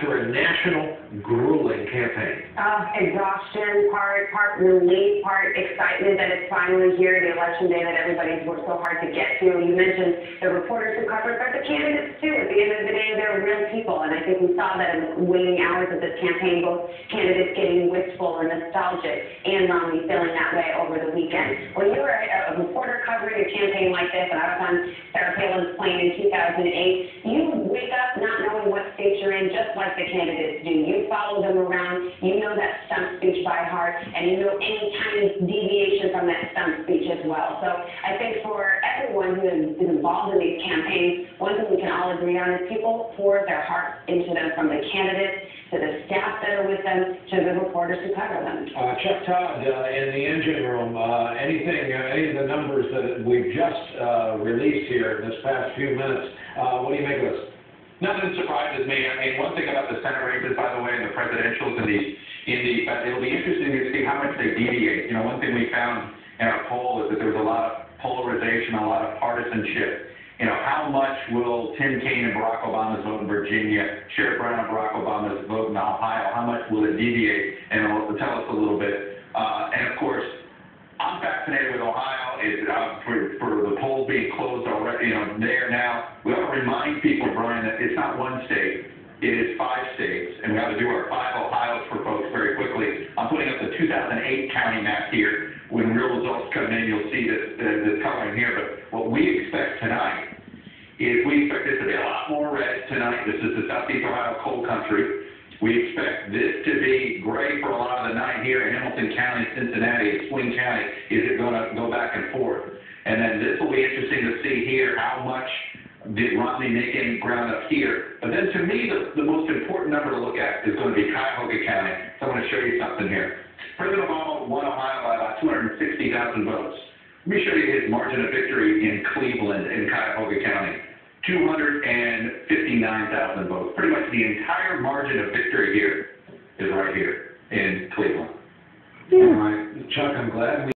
after a national grueling campaign? Exhaustion, part relief, part excitement that it's finally here, the election day that everybody's worked so hard to get to. You mentioned the reporters who covered, but the candidates too. At the end of the day, they're real people, and I think we saw that in the waning hours of this campaign, both candidates getting wistful and nostalgic, and Romney feeling that way over the weekend. When you're a reporter covering a campaign like this, and I was on Sarah Palin's plane in 2008, you wake up not knowing what state you're in, just like the candidates do. You follow them around, you know that stump speech by heart, and you know any tiny deviation from that stump speech as well. So I think for everyone who has been involved in these campaigns, one thing we can all agree on is people pour their hearts into them, from the candidates to the staff that are with them to the reporters who cover them. Chuck Todd, in the engine room, any of the numbers that we've just released here in this past few minutes, what do you make of this? Nothing surprises me. I mean, one thing about the Senate races, by the way, and the presidentials and it'll be interesting to see how much they deviate. You know, one thing we found in our poll is that there was a lot of polarization, a lot of partisanship. You know, how much will Tim Kaine and Barack Obama's vote in Virginia, Sherrod Brown and Barack Obama's vote in Ohio, how much will it deviate? And it'll tell us a little bit. And of course, I'm fascinated with Ohio. For the polls being closed already, you know, there now. We ought to remind people, Brian, that it's not one state. It is 5 states, and we ought to do our 5 Ohios for folks very quickly. I'm putting up the 2008 county map here. When real results come in, you'll see this coloring here. But what we expect tonight is we expect this to be a lot more red tonight. This is the Southeast Ohio coal country. We expect this to be gray for a lot of the night here in Hamilton County, Cincinnati, Swing County. Is it going to go back and forth? And then this will be interesting to see here how much did Romney make any ground up here. But then to me, the most important number to look at is going to be Cuyahoga County. So I'm going to show you something here. President Obama won Ohio by about 260,000 votes. Let me show you his margin of victory in Cleveland in Cuyahoga County. 259,000 votes. Pretty much the entire margin of victory here is right here in Cleveland. All right, Chuck, I'm glad we